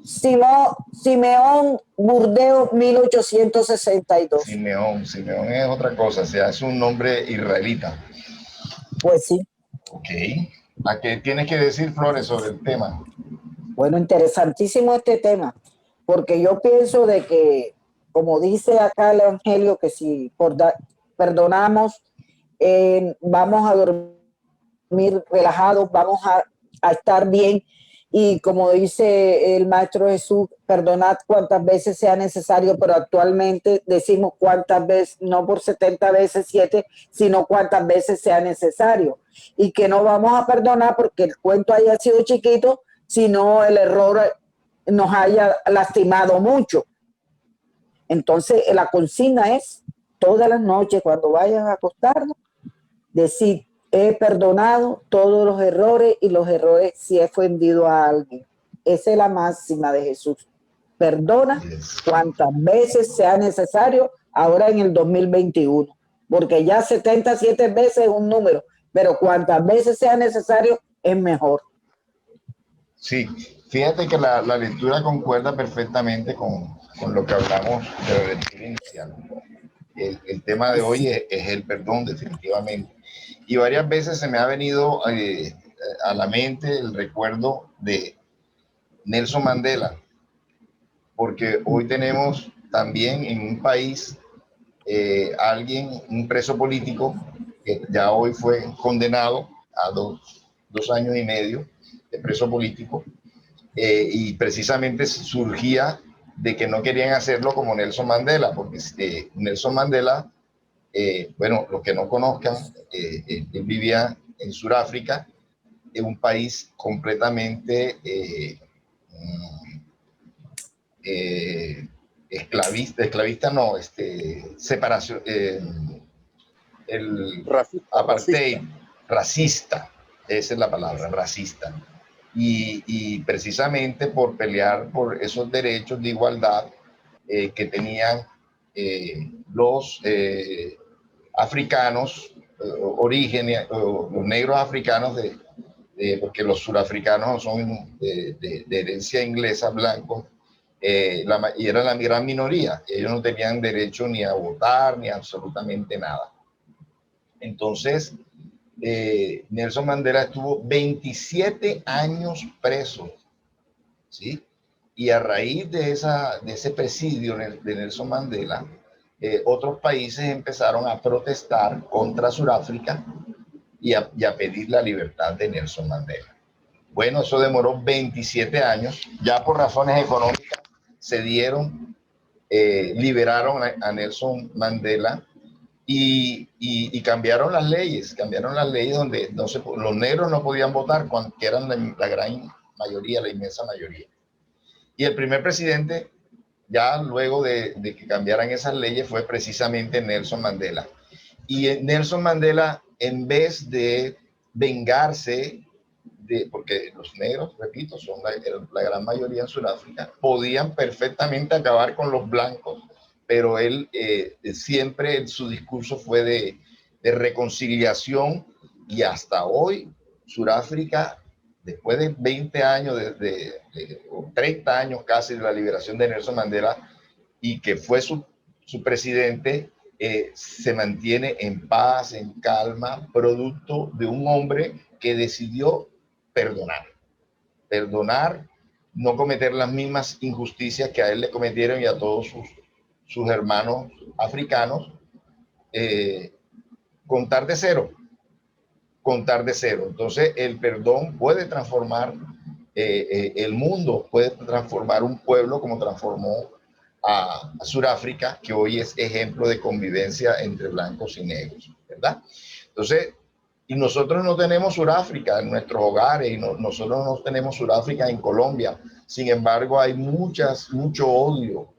Simeón Burdeos, 1862. Simeón es otra cosa, o sea, es un nombre israelita. Pues sí. Ok. ¿A qué tienes que decir, Flores, sobre el tema? Bueno, interesantísimo este tema, porque yo pienso de que, como dice acá el Evangelio, que si perdonamos, vamos a dormir relajados, vamos a estar bien. Y como dice el Maestro Jesús, perdonad cuantas veces sea necesario, pero actualmente decimos cuantas veces, no por 70 veces 7, sino cuantas veces sea necesario. Y que no vamos a perdonar porque el cuento haya sido chiquito, sino el error nos haya lastimado mucho. Entonces, la consigna es todas las noches cuando vayan a acostarnos, decir: he perdonado todos los errores y los errores si he ofendido a alguien. Esa es la máxima de Jesús. Perdona cuantas veces sea necesario ahora en el 2021, porque ya 77 veces es un número, pero cuantas veces sea necesario es mejor. Sí, fíjate que la lectura concuerda perfectamente con lo que hablamos de la lectura inicial. el tema de hoy es el perdón, definitivamente. Y varias veces se me ha venido a la mente el recuerdo de Nelson Mandela, porque hoy tenemos también en un país un preso político, que ya hoy fue condenado a dos años y medio de preso político, y precisamente surgía de que no querían hacerlo como Nelson Mandela, porque Nelson Mandela, bueno, los que no conozcan, él vivía en Sudáfrica, en un país completamente esclavista no, separación, el apartheid, racista, esa es la palabra, racista. Y precisamente por pelear por esos derechos de igualdad que tenían los africanos, los negros africanos, porque los surafricanos son de herencia inglesa, blancos, y eran la gran minoría. Ellos no tenían derecho ni a votar, ni a absolutamente nada. Entonces, Nelson Mandela estuvo 27 años preso, ¿sí? Y a raíz de ese presidio de Nelson Mandela, otros países empezaron a protestar contra Sudáfrica y a pedir la libertad de Nelson Mandela. Bueno, eso demoró 27 años, ya por razones económicas se dieron, liberaron a Nelson Mandela y cambiaron las leyes donde los negros no podían votar, que eran la gran mayoría, la inmensa mayoría. Y el primer presidente, ya luego de que cambiaran esas leyes, fue precisamente Nelson Mandela. Y Nelson Mandela, en vez de vengarse, porque los negros, repito, son la gran mayoría en Sudáfrica, podían perfectamente acabar con los blancos, pero él siempre su discurso fue de reconciliación, y hasta hoy Sudáfrica, después de 20 años, o 30 años casi de la liberación de Nelson Mandela, y que fue su presidente, se mantiene en paz, en calma, producto de un hombre que decidió perdonar, no cometer las mismas injusticias que a él le cometieron y a todos sus hermanos africanos, contar de cero. Entonces el perdón puede transformar el mundo, puede transformar un pueblo como transformó a Sudáfrica, que hoy es ejemplo de convivencia entre blancos y negros, ¿verdad? Entonces, y nosotros no tenemos Sudáfrica en nuestros hogares, y nosotros no tenemos Sudáfrica en Colombia. Sin embargo, hay mucho odio,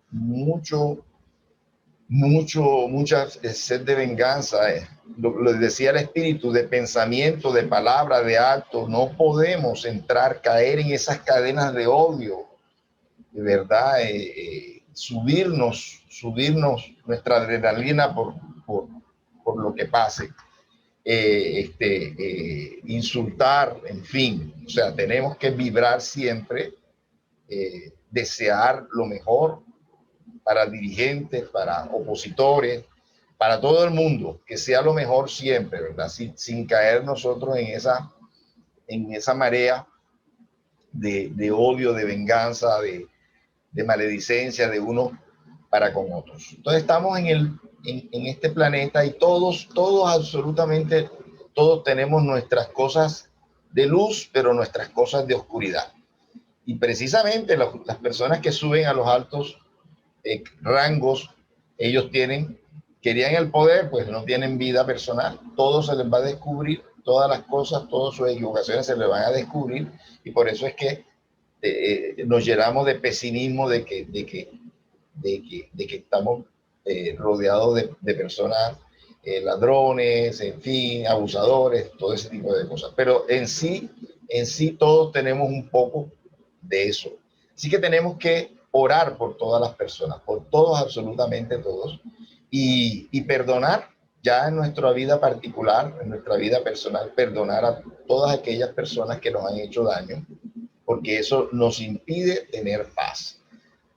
mucha sed de venganza. Lo decía el espíritu, de pensamiento, de palabra, de acto. No podemos caer en esas cadenas de odio, de verdad, subirnos nuestra adrenalina por lo que pase. Insultar, en fin, o sea, tenemos que vibrar siempre, desear lo mejor para dirigentes, para opositores, para todo el mundo, que sea lo mejor siempre, ¿verdad? Sin caer nosotros en esa marea de odio, de venganza, de maledicencia de unos para con otros. Entonces estamos en este planeta, y todos, absolutamente todos tenemos nuestras cosas de luz, pero nuestras cosas de oscuridad. Y precisamente las personas que suben a los altos rangos, ellos querían el poder, pues no tienen vida personal. Todo se les va a descubrir, todas las cosas, todas sus equivocaciones se les van a descubrir, y por eso es que nos llenamos de pesimismo de que estamos rodeados de personas, ladrones, en fin, abusadores, todo ese tipo de cosas. Pero en sí todos tenemos un poco de eso. Así que tenemos que orar por todas las personas, por todos, absolutamente todos, y perdonar ya en nuestra vida particular, en nuestra vida personal, perdonar a todas aquellas personas que nos han hecho daño, porque eso nos impide tener paz.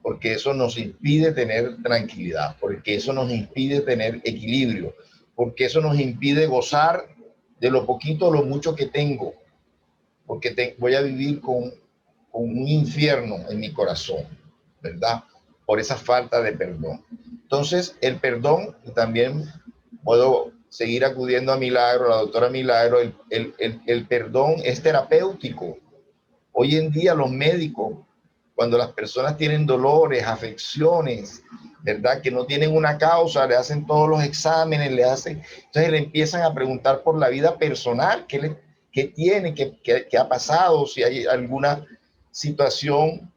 porque eso nos impide tener tranquilidad, porque eso nos impide tener equilibrio, porque eso nos impide gozar de lo poquito o lo mucho que tengo, porque voy a vivir con un infierno en mi corazón, ¿verdad? Por esa falta de perdón. Entonces, el perdón, también puedo seguir acudiendo a Milagro, a la doctora Milagro, el perdón es terapéutico. Hoy en día los médicos, cuando las personas tienen dolores, afecciones, ¿verdad? Que no tienen una causa, le hacen todos los exámenes, entonces le empiezan a preguntar por la vida personal, qué tiene, qué ha pasado, si hay alguna situación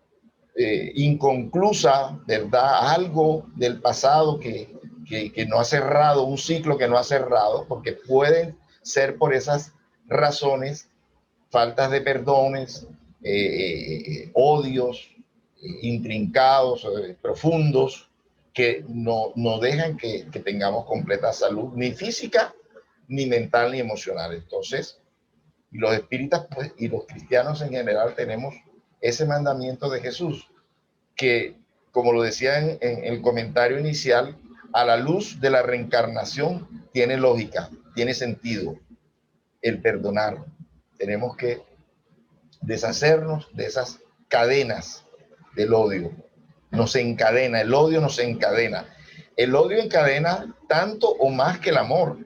inconclusa, ¿verdad? Algo del pasado que no ha cerrado, un ciclo que no ha cerrado, porque pueden ser por esas razones, faltas de perdones, odios intrincados, profundos, que no dejan que tengamos completa salud, ni física, ni mental, ni emocional. Entonces, los espíritas, pues, y los cristianos en general tenemos ese mandamiento de Jesús, que, como lo decía en el comentario inicial, a la luz de la reencarnación tiene lógica, tiene sentido el perdonar. Tenemos que deshacernos de esas cadenas del odio. Nos encadena, el odio nos encadena. El odio encadena tanto o más que el amor.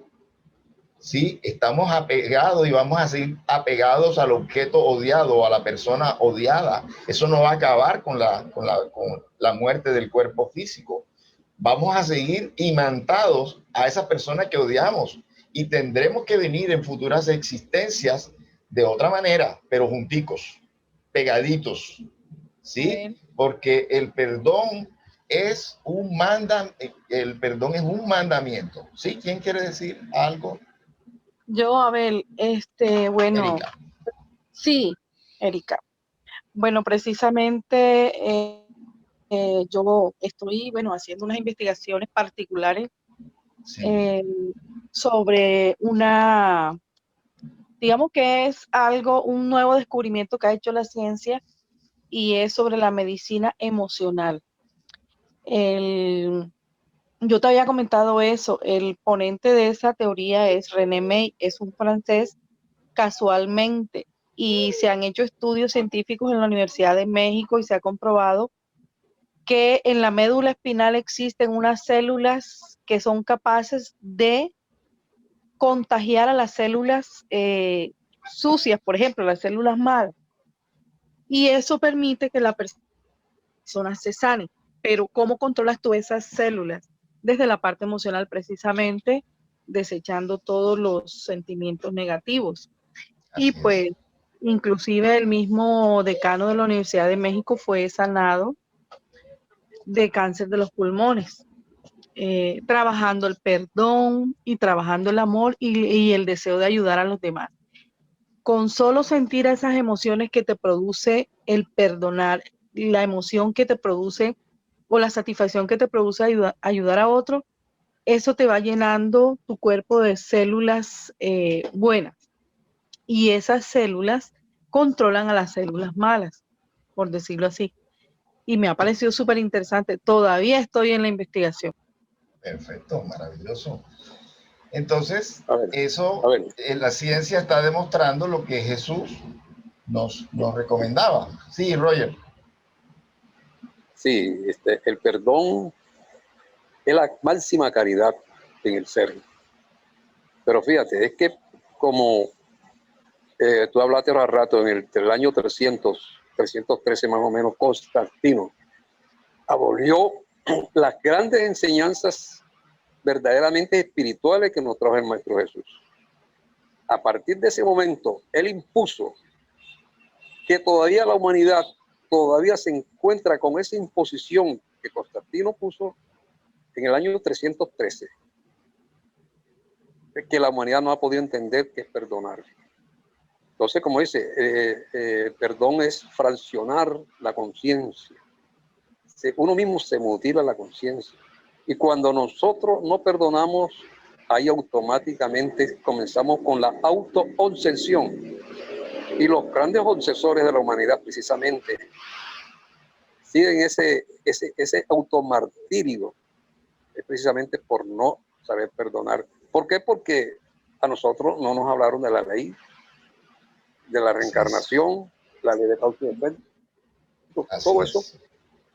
Sí, estamos apegados y vamos a seguir apegados al objeto odiado, a la persona odiada. Eso no va a acabar con la muerte del cuerpo físico. Vamos a seguir imantados a esa persona que odiamos y tendremos que venir en futuras existencias de otra manera, pero junticos, pegaditos, ¿sí? Porque el perdón es un mandamiento. ¿Sí? ¿Quién quiere decir algo? Yo, Abel, bueno, Erika. sí, Erika. Bueno, precisamente yo estoy, bueno, haciendo unas investigaciones particulares Sí. sobre digamos que es un nuevo descubrimiento que ha hecho la ciencia y es sobre la medicina emocional. Yo te había comentado eso, el ponente de esa teoría es René May, es un francés casualmente, y se han hecho estudios científicos en la Universidad de México y se ha comprobado que en la médula espinal existen unas células que son capaces de contagiar a las células sucias, por ejemplo, las células malas, y eso permite que la persona se sane. Pero ¿cómo controlas tú esas células? Desde la parte emocional, precisamente, desechando todos los sentimientos negativos. Así Y pues, inclusive el mismo decano de la Universidad de México fue sanado de cáncer de los pulmones, trabajando el perdón y trabajando el amor y el deseo de ayudar a los demás. Con solo sentir esas emociones que te produce el perdonar, la emoción que te produce o la satisfacción que te produce ayudar a otro, eso te va llenando tu cuerpo de células buenas. Y esas células controlan a las células malas, por decirlo así. Y me ha parecido súper interesante. Todavía estoy en la investigación. Perfecto, maravilloso. Entonces, la ciencia está demostrando lo que Jesús nos recomendaba. Sí, Roger. Sí, el perdón es la máxima caridad en el ser. Pero fíjate, es que como tú hablaste hace rato, en el año 313 más o menos, Constantino abolió las grandes enseñanzas verdaderamente espirituales que nos trajo el Maestro Jesús. A partir de ese momento, él impuso que todavía la humanidad todavía se encuentra con esa imposición que Constantino puso en el año 313, que la humanidad no ha podido entender que es perdonar. Entonces, como dice, perdón es fraccionar la conciencia. Uno mismo se mutila la conciencia. Y cuando nosotros no perdonamos, ahí automáticamente comenzamos con la auto-obsesión. Y los grandes obsesores de la humanidad, precisamente, siguen ese automartirio, es precisamente por no saber perdonar. ¿Por qué? Porque a nosotros no nos hablaron de la ley, de la reencarnación, la ley de causa y efecto. Todo eso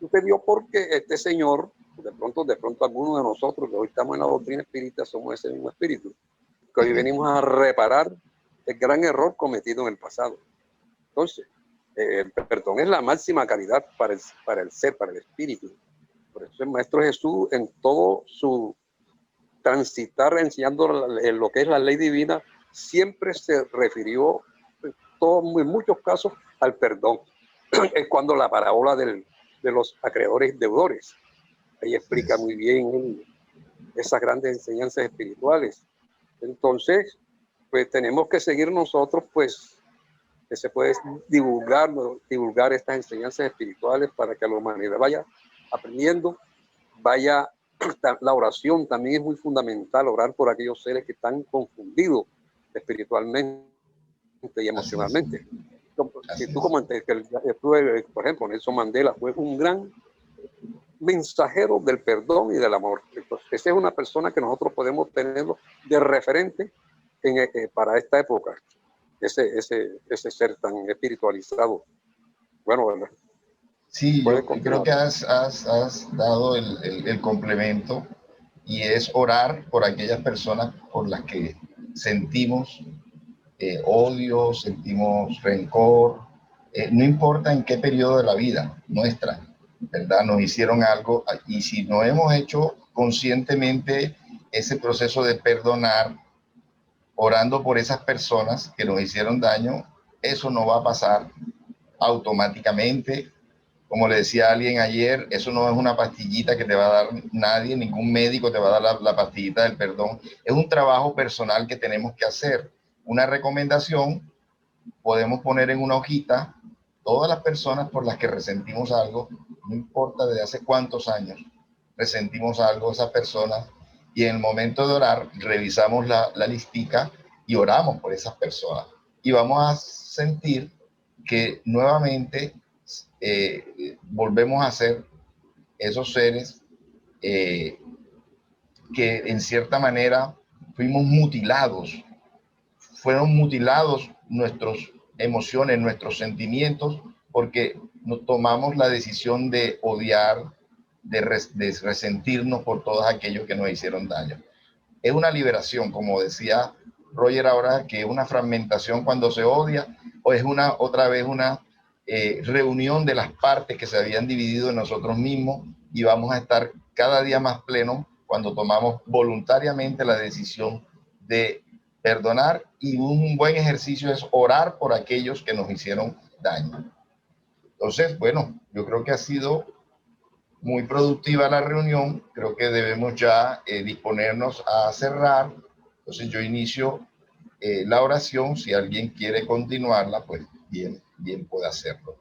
sucedió porque este señor, de pronto algunos de nosotros que hoy estamos en la doctrina espírita somos ese mismo espíritu, que hoy venimos a reparar el gran error cometido en el pasado. Entonces, el perdón es la máxima calidad para el ser, para el espíritu. Por eso el Maestro Jesús, en todo su transitar enseñando lo que es la ley divina, siempre se refirió en muchos casos al perdón. Es cuando la parábola de los acreedores y deudores, ahí explica muy bien esas grandes enseñanzas espirituales. Entonces, pues tenemos que seguir nosotros, pues, que se puede divulgar estas enseñanzas espirituales para que la humanidad vaya aprendiendo, vaya. La oración también es muy fundamental, orar por aquellos seres que están confundidos espiritualmente y emocionalmente. Si tú comentas que por ejemplo, Nelson Mandela fue un gran mensajero del perdón y del amor. Entonces, esa es una persona que nosotros podemos tenerlo de referente para esta época, ese ser tan espiritualizado. Bueno, ¿verdad? Sí, yo creo que has dado el complemento, y es orar por aquellas personas por las que sentimos odio, sentimos rencor, no importa en qué periodo de la vida nuestra, ¿verdad? Nos hicieron algo, y si no hemos hecho conscientemente ese proceso de perdonar, orando por esas personas que nos hicieron daño, eso no va a pasar automáticamente. Como le decía a alguien ayer, eso no es una pastillita que te va a dar nadie, ningún médico te va a dar la pastillita del perdón. Es un trabajo personal que tenemos que hacer. Una recomendación, podemos poner en una hojita todas las personas por las que resentimos algo, no importa desde hace cuántos años resentimos algo, esas personas, y en el momento de orar, revisamos la listica y oramos por esas personas. Y vamos a sentir que nuevamente volvemos a ser esos seres que en cierta manera fuimos mutilados, fueron mutilados nuestras emociones, nuestros sentimientos, porque nos tomamos la decisión de odiar, de resentirnos por todos aquellos que nos hicieron daño. Es una liberación, como decía Roger ahora, que es una fragmentación cuando se odia, o es otra vez una reunión de las partes que se habían dividido en nosotros mismos, y vamos a estar cada día más plenos cuando tomamos voluntariamente la decisión de perdonar, y un buen ejercicio es orar por aquellos que nos hicieron daño. Entonces, bueno, yo creo que ha sido muy productiva la reunión, creo que debemos ya disponernos a cerrar. Entonces yo inicio la oración, si alguien quiere continuarla, pues bien puede hacerlo.